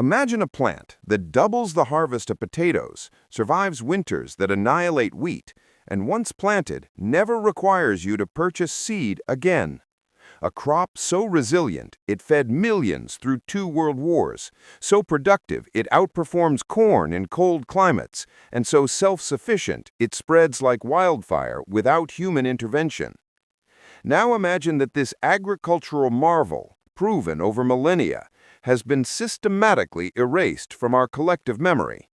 Imagine a plant that doubles the harvest of potatoes, survives winters that annihilate wheat, and once planted, never requires you to purchase seed again. A crop so resilient it fed millions through 2 world wars, so productive it outperforms corn in cold climates, and so self-sufficient it spreads like wildfire without human intervention. Now imagine that this agricultural marvel, proven over millennia, has been systematically erased from our collective memory,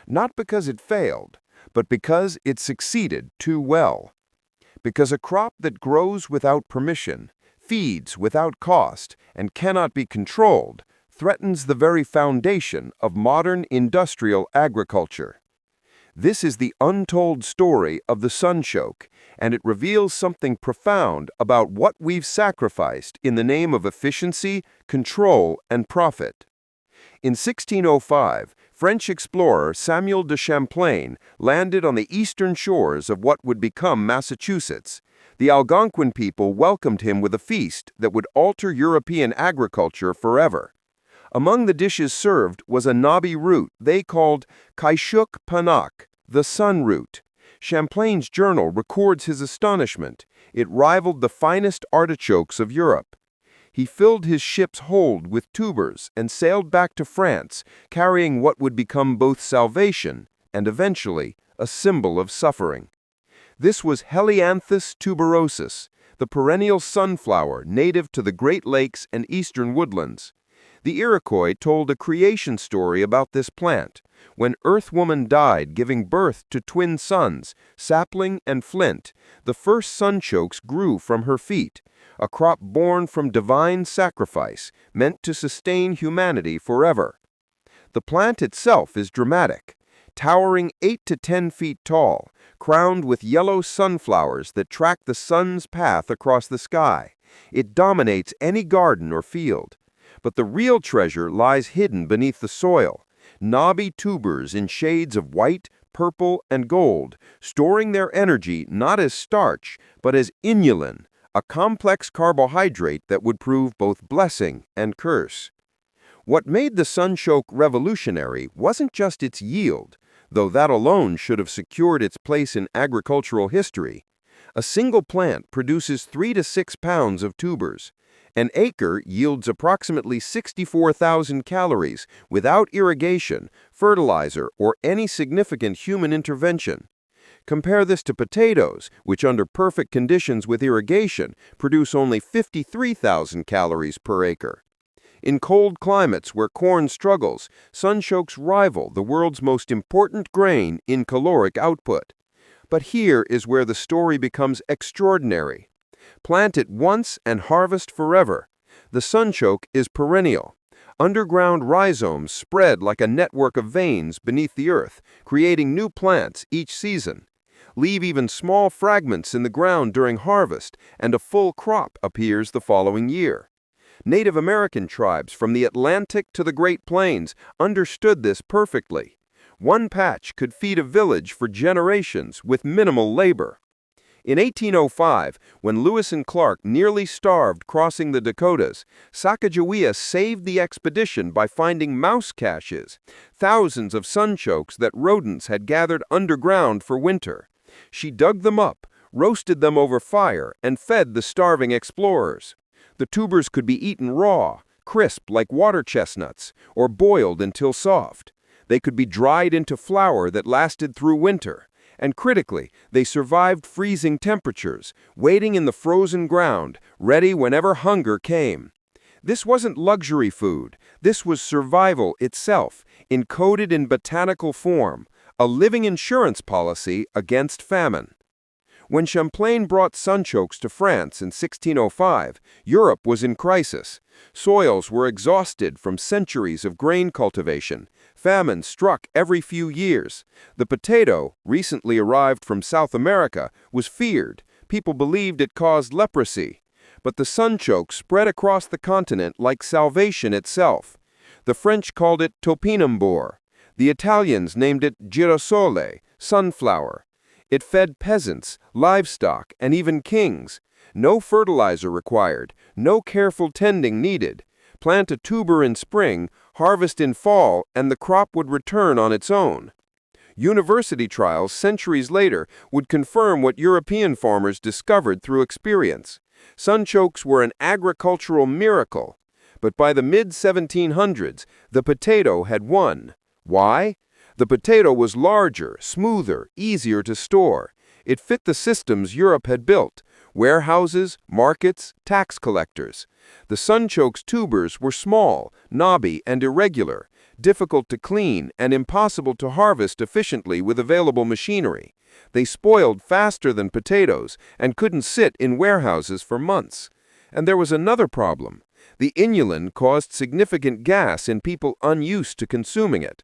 not because it failed, but because it succeeded too well. Because a crop that grows without permission, feeds without cost, and cannot be controlled, threatens the very foundation of modern industrial agriculture. This is the untold story of the Sunchoke, and it reveals something profound about what we've sacrificed in the name of efficiency, control, and profit. In 1605, French explorer Samuel de Champlain landed on the eastern shores of what would become Massachusetts. The Algonquin people welcomed him with a feast that would alter European agriculture forever. Among the dishes served was a knobby root they called Kaishuk Panak, the sun root. Champlain's journal records his astonishment. It rivaled the finest artichokes of Europe. He filled his ship's hold with tubers and sailed back to France, carrying what would become both salvation and eventually a symbol of suffering. This was Helianthus tuberosus, the perennial sunflower native to the Great Lakes and eastern woodlands. The Iroquois told a creation story about this plant. When Earth Woman died giving birth to twin sons, Sapling and Flint, the first sunchokes grew from her feet, a crop born from divine sacrifice, meant to sustain humanity forever. The plant itself is dramatic, towering 8 to 10 feet tall, crowned with yellow sunflowers that track the sun's path across the sky. It dominates any garden or field. But the real treasure lies hidden beneath the soil, knobby tubers in shades of white, purple, and gold, storing their energy not as starch, but as inulin, a complex carbohydrate that would prove both blessing and curse. What made the Sunchoke revolutionary wasn't just its yield, though that alone should have secured its place in agricultural history. A single plant produces 3 to 6 pounds of tubers. An acre yields approximately 64,000 calories without irrigation, fertilizer, or any significant human intervention. Compare this to potatoes, which under perfect conditions with irrigation produce only 53,000 calories per acre. In cold climates where corn struggles, sunchokes rival the world's most important grain in caloric output. But here is where the story becomes extraordinary. Plant it once and harvest forever. The sunchoke is perennial. Underground rhizomes spread like a network of veins beneath the earth, creating new plants each season. Leave even small fragments in the ground during harvest, and a full crop appears the following year. Native American tribes from the Atlantic to the Great Plains understood this perfectly. One patch could feed a village for generations with minimal labor. In 1805, when Lewis and Clark nearly starved crossing the Dakotas, Sacagawea saved the expedition by finding mouse caches, thousands of sunchokes that rodents had gathered underground for winter. She dug them up, roasted them over fire, and fed the starving explorers. The tubers could be eaten raw, crisp like water chestnuts, or boiled until soft. They could be dried into flour that lasted through winter. And critically, they survived freezing temperatures, waiting in the frozen ground, ready whenever hunger came. This wasn't luxury food. This was survival itself, encoded in botanical form, a living insurance policy against famine. When Champlain brought sunchokes to France in 1605, Europe was in crisis. Soils were exhausted from centuries of grain cultivation. Famine struck every few years. The potato, recently arrived from South America, was feared. People believed it caused leprosy. But the sunchoke spread across the continent like salvation itself. The French called it topinambur. The Italians named it girasole, sunflower. It fed peasants, livestock, and even kings. No fertilizer required, no careful tending needed. Plant a tuber in spring, harvest in fall, and the crop would return on its own. University trials centuries later would confirm what European farmers discovered through experience. Sunchokes were an agricultural miracle. But by the mid-1700s, the potato had won. Why? The potato was larger, smoother, easier to store. It fit the systems Europe had built: warehouses, markets, tax collectors. The Sunchoke's tubers were small, knobby, and irregular, difficult to clean, and impossible to harvest efficiently with available machinery. They spoiled faster than potatoes and couldn't sit in warehouses for months. And there was another problem. The inulin caused significant gas in people unused to consuming it.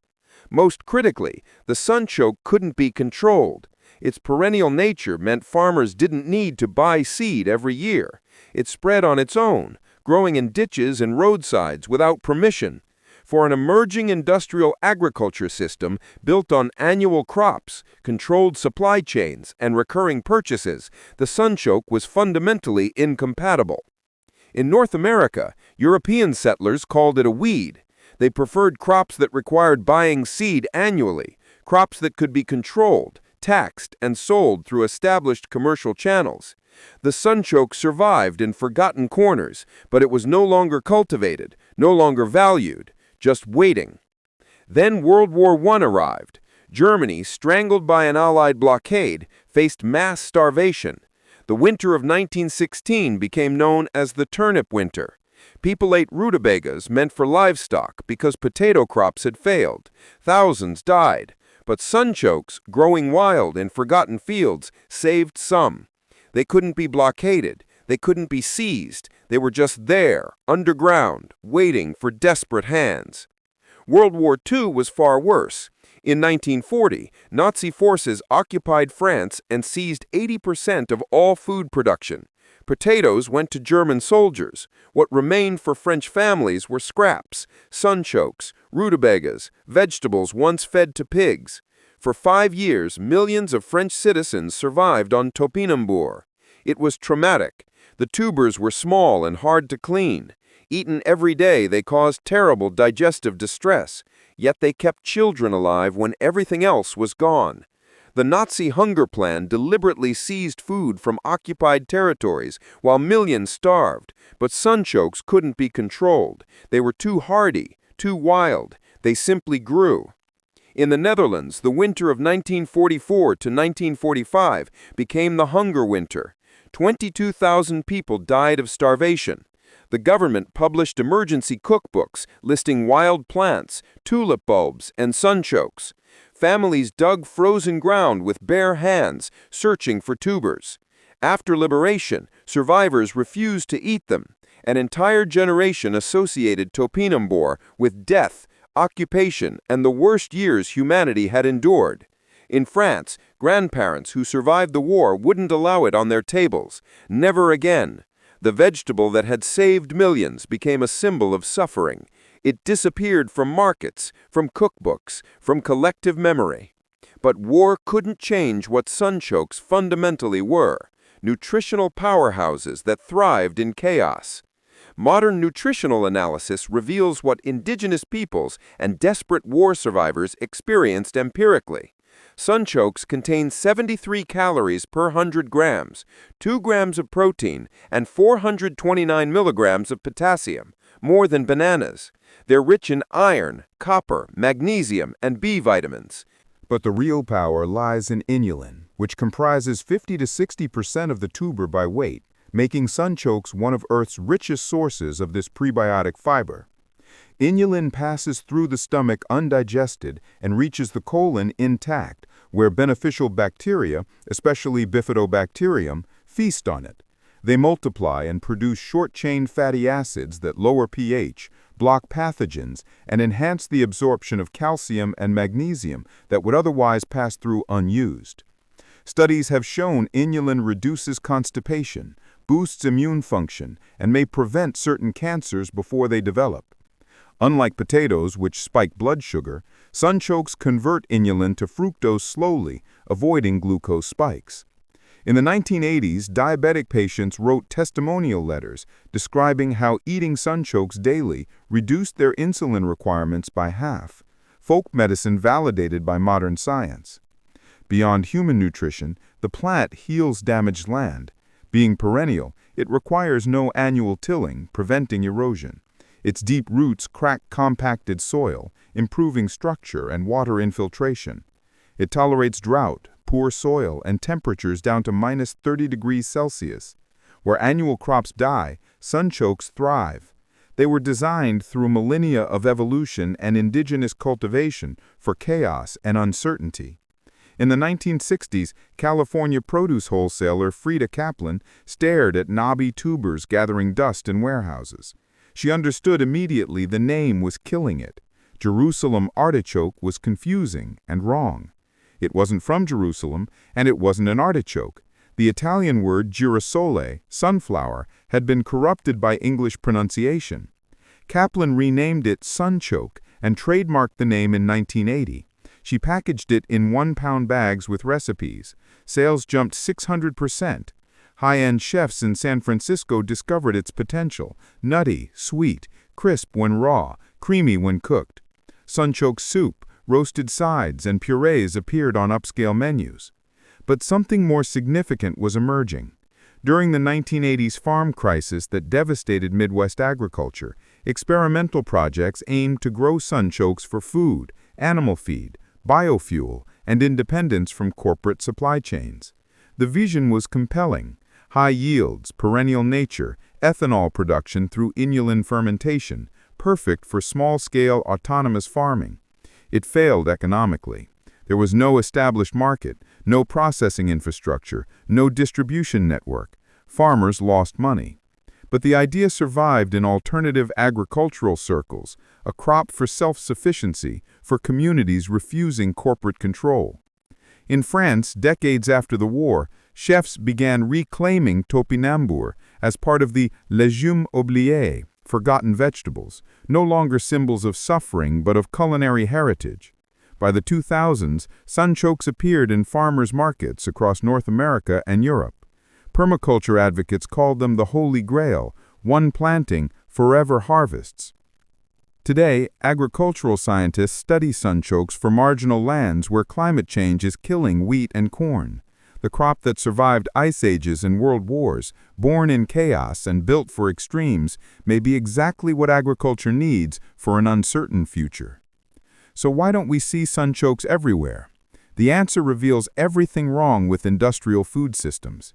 Most critically, the sunchoke couldn't be controlled. Its perennial nature meant farmers didn't need to buy seed every year. It spread on its own, growing in ditches and roadsides without permission. For an emerging industrial agriculture system built on annual crops, controlled supply chains, and recurring purchases, the sunchoke was fundamentally incompatible. In North America, European settlers called it a weed. They preferred crops that required buying seed annually, crops that could be controlled, taxed, and sold through established commercial channels. The sunchoke survived in forgotten corners, but it was no longer cultivated, no longer valued, just waiting. Then World War I arrived. Germany, strangled by an Allied blockade, faced mass starvation. The winter of 1916 became known as the turnip winter. People ate rutabagas meant for livestock because potato crops had failed. Thousands died. But sunchokes, growing wild in forgotten fields, saved some. They couldn't be blockaded. They couldn't be seized. They were just there, underground, waiting for desperate hands. World War II was far worse. In 1940, Nazi forces occupied France and seized 80% of all food production. Potatoes went to German soldiers. What remained for French families were scraps, sunchokes, rutabagas, vegetables once fed to pigs. For 5 years, millions of French citizens survived on topinambour. It was traumatic. The tubers were small and hard to clean. Eaten every day, they caused terrible digestive distress, yet they kept children alive when everything else was gone. The Nazi hunger plan deliberately seized food from occupied territories while millions starved, but sunchokes couldn't be controlled. They were too hardy, too wild. They simply grew. In the Netherlands, the winter of 1944 to 1945 became the hunger winter. 22,000 people died of starvation. The government published emergency cookbooks listing wild plants, tulip bulbs, and sunchokes. Families dug frozen ground with bare hands, searching for tubers. After liberation, survivors refused to eat them. An entire generation associated topinambour with death, occupation, and the worst years humanity had endured. In France, grandparents who survived the war wouldn't allow it on their tables. Never again. The vegetable that had saved millions became a symbol of suffering. It disappeared from markets, from cookbooks, from collective memory. But war couldn't change what sunchokes fundamentally were: nutritional powerhouses that thrived in chaos. Modern nutritional analysis reveals what indigenous peoples and desperate war survivors experienced empirically. Sunchokes contain 73 calories per 100 grams, 2 grams of protein, and 429 milligrams of potassium, more than bananas. They're rich in iron, copper, magnesium, and B vitamins. But the real power lies in inulin, which comprises 50 to 60% of the tuber by weight, making sunchokes one of Earth's richest sources of this prebiotic fiber. Inulin passes through the stomach undigested and reaches the colon intact, where beneficial bacteria, especially bifidobacterium, feast on it. They multiply and produce short-chain fatty acids that lower pH, block pathogens, and enhance the absorption of calcium and magnesium that would otherwise pass through unused. Studies have shown inulin reduces constipation, boosts immune function, and may prevent certain cancers before they develop. Unlike potatoes, which spike blood sugar, sunchokes convert inulin to fructose slowly, avoiding glucose spikes. In the 1980s, diabetic patients wrote testimonial letters describing how eating sunchokes daily reduced their insulin requirements by half. Folk medicine validated by modern science. Beyond human nutrition, the plant heals damaged land. Being perennial, it requires no annual tilling, preventing erosion. Its deep roots crack compacted soil, improving structure and water infiltration. It tolerates drought, poor soil, and temperatures down to -30 degrees Celsius. Where annual crops die, sunchokes thrive. They were designed through millennia of evolution and indigenous cultivation for chaos and uncertainty. In the 1960s, California produce wholesaler Frida Kaplan stared at knobby tubers gathering dust in warehouses. She understood immediately the name was killing it. Jerusalem artichoke was confusing and wrong. It wasn't from Jerusalem, and it wasn't an artichoke. The Italian word girasole, sunflower, had been corrupted by English pronunciation. Kaplan renamed it Sunchoke and trademarked the name in 1980. She packaged it in 1-pound bags with recipes. Sales jumped 600%. High-end chefs in San Francisco discovered its potential: nutty, sweet, crisp when raw, creamy when cooked. Sunchoke soup, roasted sides, and purees appeared on upscale menus. But something more significant was emerging. During the 1980s farm crisis that devastated Midwest agriculture, experimental projects aimed to grow sunchokes for food, animal feed, biofuel, and independence from corporate supply chains. The vision was compelling: high yields, perennial nature, ethanol production through inulin fermentation, perfect for small-scale autonomous farming. It failed economically. There was no established market, no processing infrastructure, no distribution network. Farmers lost money. But the idea survived in alternative agricultural circles, a crop for self-sufficiency for communities refusing corporate control. In France, decades after the war, chefs began reclaiming topinambour as part of the légumes oubliés, forgotten vegetables, no longer symbols of suffering but of culinary heritage. By the 2000s, sunchokes appeared in farmers' markets across North America and Europe. Permaculture advocates called them the Holy Grail, one planting, forever harvests. Today, agricultural scientists study sunchokes for marginal lands where climate change is killing wheat and corn. The crop that survived ice ages and world wars, born in chaos and built for extremes, may be exactly what agriculture needs for an uncertain future. So why don't we see sunchokes everywhere? The answer reveals everything wrong with industrial food systems.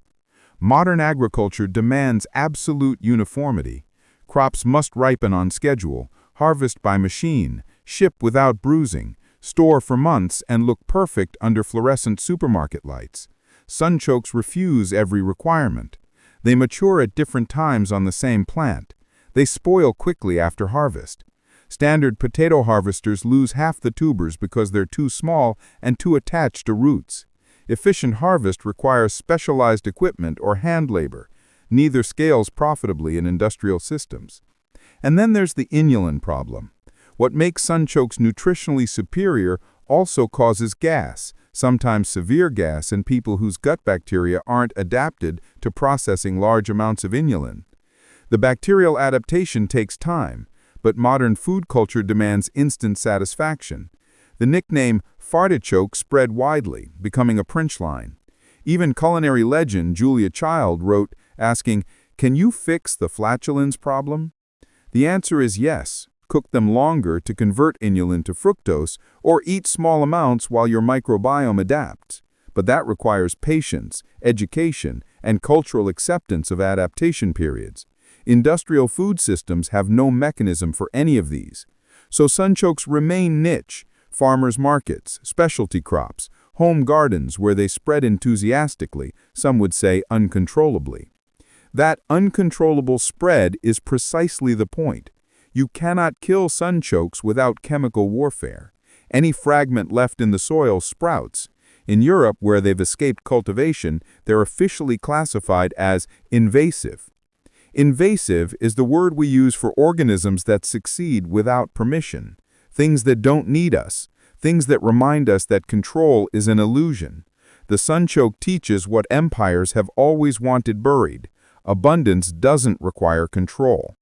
Modern agriculture demands absolute uniformity. Crops must ripen on schedule, harvest by machine, ship without bruising, store for months, and look perfect under fluorescent supermarket lights. Sunchokes refuse every requirement. They mature at different times on the same plant. They spoil quickly after harvest. Standard potato harvesters lose half the tubers because they're too small and too attached to roots. Efficient harvest requires specialized equipment or hand labor. Neither scales profitably in industrial systems. And then there's the inulin problem. What makes sunchokes nutritionally superior also causes gas, sometimes severe gas in people whose gut bacteria aren't adapted to processing large amounts of inulin. The bacterial adaptation takes time, but modern food culture demands instant satisfaction. The nickname fartichoke spread widely, becoming a punchline. Even culinary legend Julia Child wrote, asking, "Can you fix the flatulence problem?" The answer is yes. Cook them longer to convert inulin to fructose, or eat small amounts while your microbiome adapts. But that requires patience, education, and cultural acceptance of adaptation periods. Industrial food systems have no mechanism for any of these. So sunchokes remain niche: farmers' markets, specialty crops, home gardens where they spread enthusiastically, some would say uncontrollably. That uncontrollable spread is precisely the point. You cannot kill sunchokes without chemical warfare. Any fragment left in the soil sprouts. In Europe, where they've escaped cultivation, they're officially classified as invasive. Invasive is the word we use for organisms that succeed without permission, things that don't need us, things that remind us that control is an illusion. The Sunchoke teaches what empires have always wanted buried. Abundance doesn't require control.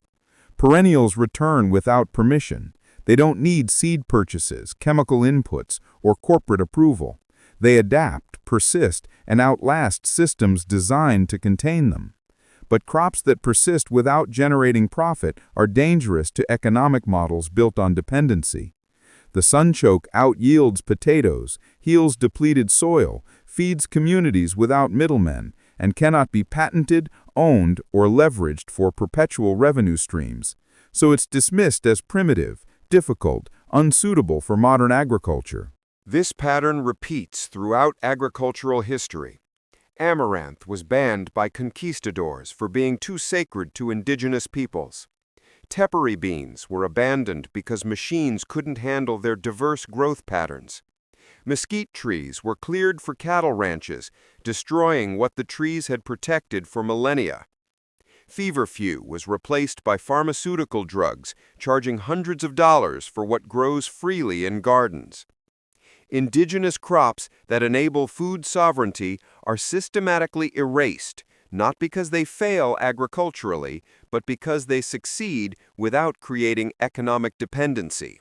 Perennials return without permission. They don't need seed purchases, chemical inputs, or corporate approval. They adapt, persist, and outlast systems designed to contain them. But crops that persist without generating profit are dangerous to economic models built on dependency. The Sunchoke outyields potatoes, heals depleted soil, feeds communities without middlemen, and cannot be patented, owned, or leveraged for perpetual revenue streams. So it's dismissed as primitive, difficult, unsuitable for modern agriculture. This pattern repeats throughout agricultural history. Amaranth was banned by conquistadors for being too sacred to indigenous peoples. Tepary beans were abandoned because machines couldn't handle their diverse growth patterns. Mesquite trees were cleared for cattle ranches, destroying what the trees had protected for millennia. Feverfew was replaced by pharmaceutical drugs, charging hundreds of dollars for what grows freely in gardens. Indigenous crops that enable food sovereignty are systematically erased, not because they fail agriculturally, but because they succeed without creating economic dependency.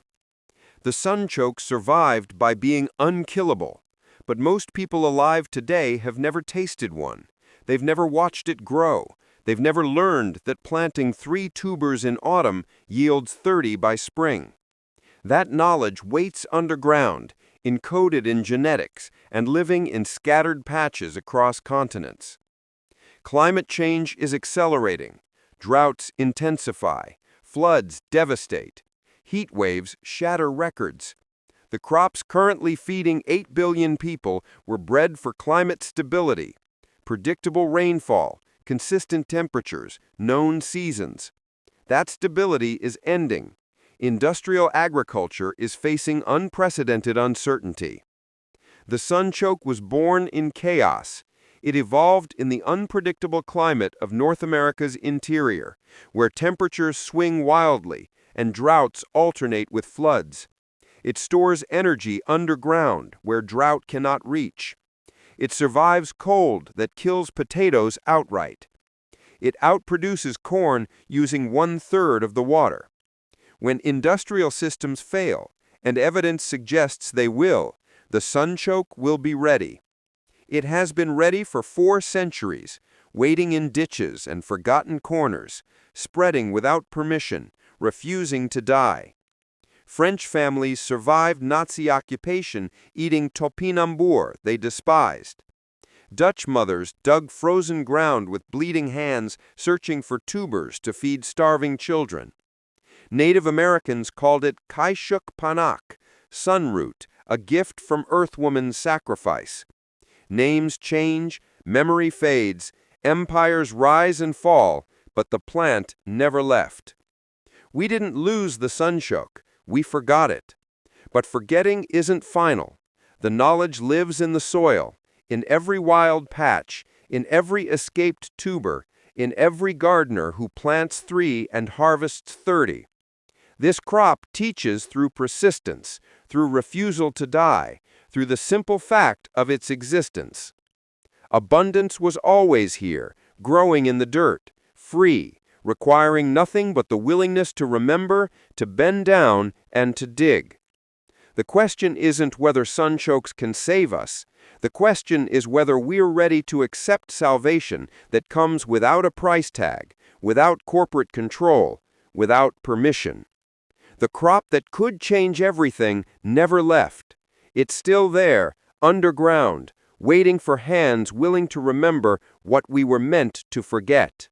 The Sunchoke survived by being unkillable, but most people alive today have never tasted one. They've never watched it grow. They've never learned that planting 3 tubers in autumn yields 30 by spring. That knowledge waits underground, encoded in genetics, and living in scattered patches across continents. Climate change is accelerating. Droughts intensify. Floods devastate. Heat waves shatter records. The crops currently feeding 8 billion people were bred for climate stability, predictable rainfall, consistent temperatures, known seasons. That stability is ending. Industrial agriculture is facing unprecedented uncertainty. The Sunchoke was born in chaos. It evolved in the unpredictable climate of North America's interior, where temperatures swing wildly and droughts alternate with floods. It stores energy underground, where drought cannot reach. It survives cold that kills potatoes outright. It outproduces corn using 1/3 of the water. When industrial systems fail, and evidence suggests they will, the Sunchoke will be ready. It has been ready for 4 centuries, waiting in ditches and forgotten corners, spreading without permission, refusing to die. French families survived Nazi occupation eating topinambour they despised. Dutch mothers dug frozen ground with bleeding hands, searching for tubers to feed starving children. Native Americans called it kaishuk panak, sunroot, a gift from Earthwoman's sacrifice. Names change, memory fades, empires rise and fall, but the plant never left. We didn't lose the Sunchoke, we forgot it. But forgetting isn't final. The knowledge lives in the soil, in every wild patch, in every escaped tuber, in every gardener who plants 3 and harvests 30. This crop teaches through persistence, through refusal to die, through the simple fact of its existence. Abundance was always here, growing in the dirt, free, requiring nothing but the willingness to remember, to bend down, and to dig. The question isn't whether Sunchokes can save us. The question is whether we're ready to accept salvation that comes without a price tag, without corporate control, without permission. The crop that could change everything never left. It's still there, underground, waiting for hands willing to remember what we were meant to forget.